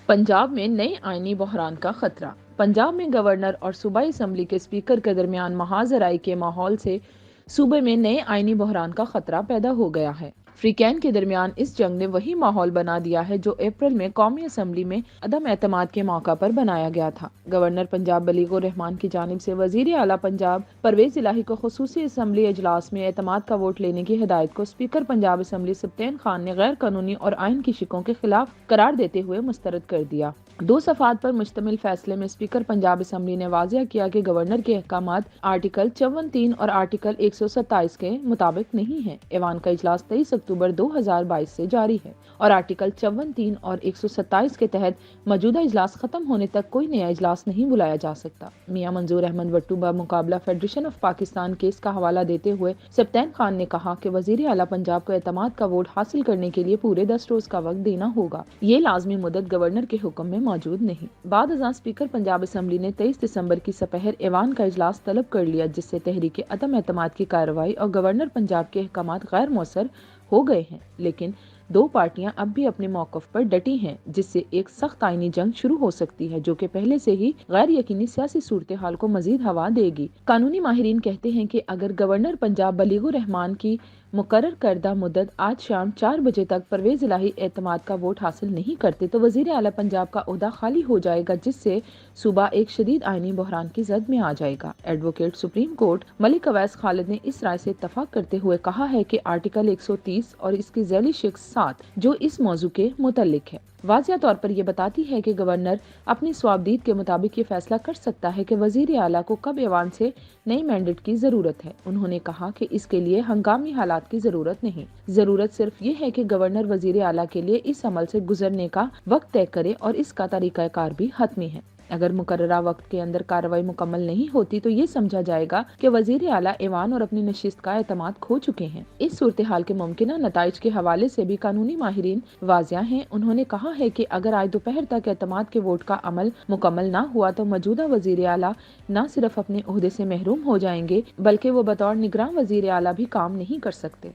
पंजाब में नए आईनी बहरान का खतरा। पंजाब में गवर्नर और सूबाई असम्बली के स्पीकर के दरमियान महाजराई के माहौल से सूबे में नए आईनी बहरान का खतरा पैदा हो गया है। फ्रीकैन के दरमियान इस जंग ने वही माहौल बना दिया है जो अप्रैल में कौमी असम्बली में अदम एतमाद के मौका पर बनाया गया था। गवर्नर पंजाब बलीगुर रहमान की जानिब से वजीर आला पंजाब परवेज इलाही को खुसूसी असम्बली इजलास में एतमाद का वोट लेने की हिदायत को स्पीकर पंजाब असम्बली सब्तैन खान ने गैर कानूनी और आइन की शिकों के खिलाफ करार देते हुए मुस्तरद कर दिया। दो सफात पर मुश्तमिल फैसले में स्पीकर पंजाब असम्बली ने वाजिया किया कि गवर्नर के अहकामात आर्टिकल 54(3) और आर्टिकल 127 के मुताबिक नहीं है। ऐवान का इजलास 23 अक्टूबर 2022 से जारी है और आर्टिकल 54(3) और 127 के तहत मौजूदा इजलास खत्म होने तक कोई नया इजलास नहीं बुलाया जा सकता। मियां मंजूर अहमद वट्टू मुकाबला फेडरेशन ऑफ पाकिस्तान केस का हवाला देते हुए सब्तैन खान ने कहा कि वजीर आला पंजाब को एतमाद का वोट हासिल करने के लिए पूरे 10 रोज का वक्त देना होगा। ये लाजमी मुद्दत गवर्नर के हुक्म में मौजूद नहीं। बाद अज़ां स्पीकर पंजाब असम्बली ने 23 दिसंबर की सपहर ऐवान का इजलास तलब कर लिया, जिससे तहरीक अदम एतमाद की कार्रवाई और गवर्नर पंजाब के अहकामात गैर मौसर हो गए हैं। लेकिन दो पार्टियां अब भी अपने मौकफ पर डटी हैं, जिससे एक सख्त आईनी जंग शुरू हो सकती है जो कि पहले से ही गैर यकीनी सियासी सूरत हाल को मजीद हवा देगी। कानूनी माहिरीन कहते हैं कि अगर गवर्नर पंजाब बलीगुर रहमान की मुकर्रर करदा मुद्दत आज शाम 4 बजे तक परवेज इलाही एतमाद का वोट हासिल नहीं करते तो वजीर आला पंजाब का ओहदा खाली हो जाएगा, जिससे सूबा एक शदीद आईनी बहरान की जद में आ जाएगा। Advocate supreme court Malik Awais Khalid ने इस राय से इत्तफाक करते हुए कहा है कि आर्टिकल 130 और इसकी झैली शिक्स 7 जो इस मौजू के मुतल्लिक है, वाज़िया तौर पर यह बताती है कि गवर्नर अपनी स्वाबदीद के मुताबिक ये फैसला कर सकता है कि वजीर आला को कब ऐवान से नई मैंडेट की जरूरत है। उन्होंने कहा कि इसके लिए हंगामी हालात की जरूरत नहीं, जरूरत सिर्फ ये है कि गवर्नर वजीर आला के लिए इस अमल से गुजरने का वक्त तय करे और इसका तरीकाकार भी हतमी है। अगर मुकर्ररा वक्त के अंदर कार्रवाई मुकम्मल नहीं होती तो ये समझा जाएगा कि वजीर आला ऐवान और अपनी नशिस्त का एतमाद खो चुके हैं। इस सूरत हाल के मुमकिन नताइज के हवाले से भी कानूनी माहिरीन वाजिया हैं। उन्होंने कहा है कि अगर आज दोपहर तक एतमाद के वोट का अमल मुकम्मल ना हुआ तो मौजूदा वजीर आला न सिर्फ अपने ओहदे से महरूम हो जाएंगे बल्कि वो बतौर निगरान वजीर आला भी काम नहीं कर सकते।